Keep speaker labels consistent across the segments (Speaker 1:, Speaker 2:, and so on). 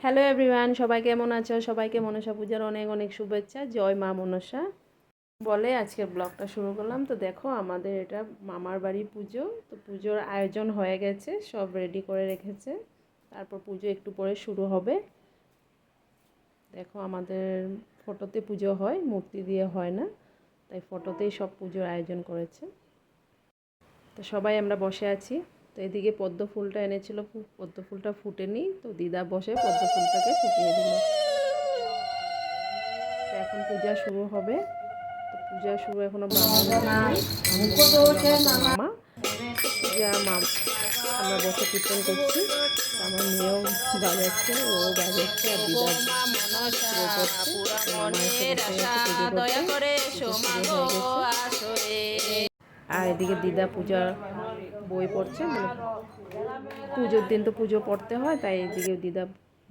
Speaker 1: Hello everyone, সবাই কেমন আছো? সবাইকে মনসা পূজার অনেক অনেক শুভেচ্ছা। জয় মা মনসা বলে আজকে ব্লগটা শুরু করলাম। তো দেখো, আমাদের এটা মামার বাড়ি পুজো। তো পুজোর আয়োজন হয়ে গেছে, সব রেডি করে রেখেছে। তারপর পুজো একটু পরে শুরু হবে। দেখো, আমাদের ফটোতে পুজো হয়, মূর্তি দিয়ে হয় না, তাই ফটোতেই সব পুজোর আয়োজন করেছে। তো সবাই আমরা বসে আছি। তো এদিকে পদ্ম ফুলটা এনেছিল, পদ্ম ফুলটা ফুটেনি, তো দিদা বসে পদ্ম ফুলটাকে ফুটিয়ে দিল। তো এখন পূজা শুরু হবে। তো পূজা শুরু এখনো মামা পূজা আমরা বসে কীর্তন করছি। আমার মেয়েও বাজাচ্ছে, ও বাজাচ্ছে, আর দিদা আর এদিকে দিদা পূজার বই পড়ছে। মানে পুজোর দিন তো পুজো পড়তে হয়, তাই এদিকে দিদা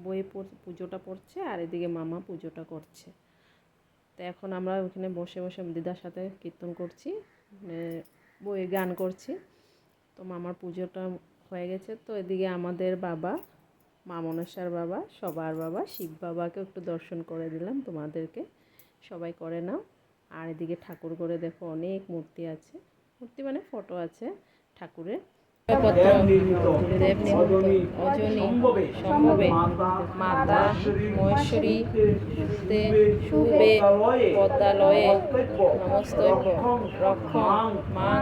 Speaker 1: বই পুজোটা পড়ছে, আর এদিকে মামা পুজোটা করছে। তো এখন আমরা ওখানে বসে বসে দিদার সাথে কীর্তন করছি, বই গান করছি। তো মামার পুজোটা হয়ে গেছে। তো এদিকে আমাদের বাবা, মা মনসার বাবা, সবার বাবা, শিব বাবাকে একটু দর্শন করে দিলাম তোমাদেরকে, সবাই করে নাও। আর এদিকে ঠাকুর ঘরে দেখো অনেক মূর্তি আছে, মূর্তি মানে ফটো আছে ঠাকুরের। সম্ভবে মাতা মহেশ্বরী শুভে পদ্মালয়ে নমস্তব্য রক্ষণ মাং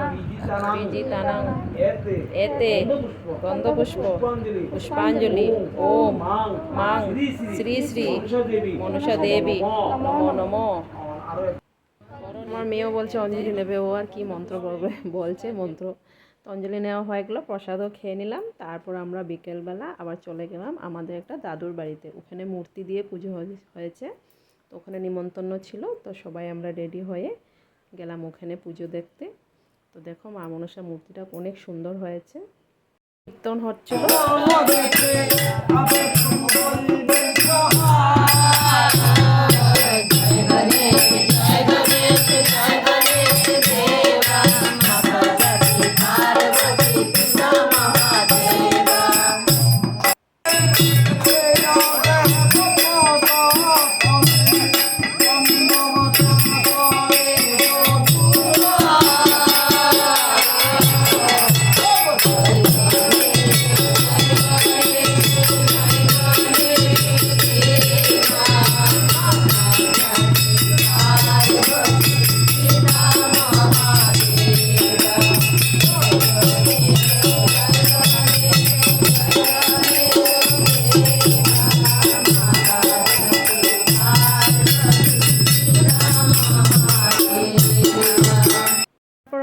Speaker 1: বিজিতানাং এতে গন্ধপুষ্প পুষ্পাঞ্জলি ওম মাং শ্রী শ্রী মনসা দেবী নমো নমো। আমার মেয়েও বলছে অঞ্জলি নেবে, ও আর কি মন্ত্র বলছে মন্ত্র। তো অঞ্জলি নেওয়া হয়ে গেলো, প্রসাদও খেয়ে নিলাম। তারপর আমরা বিকেলবেলা আবার চলে গেলাম আমাদের একটা দাদুর বাড়িতে। ওখানে মূর্তি দিয়ে পুজো হয়েছে, তো ওখানে নিমন্ত্রণ ছিল। তো সবাই আমরা রেডি হয়ে গেলাম ওখানে পুজো দেখতে। তো দেখো, মা মনসা মূর্তিটা অনেক সুন্দর হয়েছে। কীর্তন হচ্ছিল।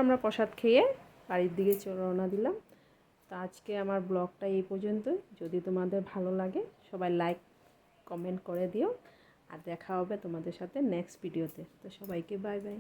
Speaker 1: আমরা প্রসাদ খেয়ে বাড়ির দিকে রওনা দিলাম। তো আজকে আমার ব্লগটা এই পর্যন্ত। যদি তোমাদের ভালো লাগে সবাই লাইক কমেন্ট করে দিও, আর দেখা হবে তোমাদের সাথে নেক্সট ভিডিওতে। তো সবাইকে বাই বাই।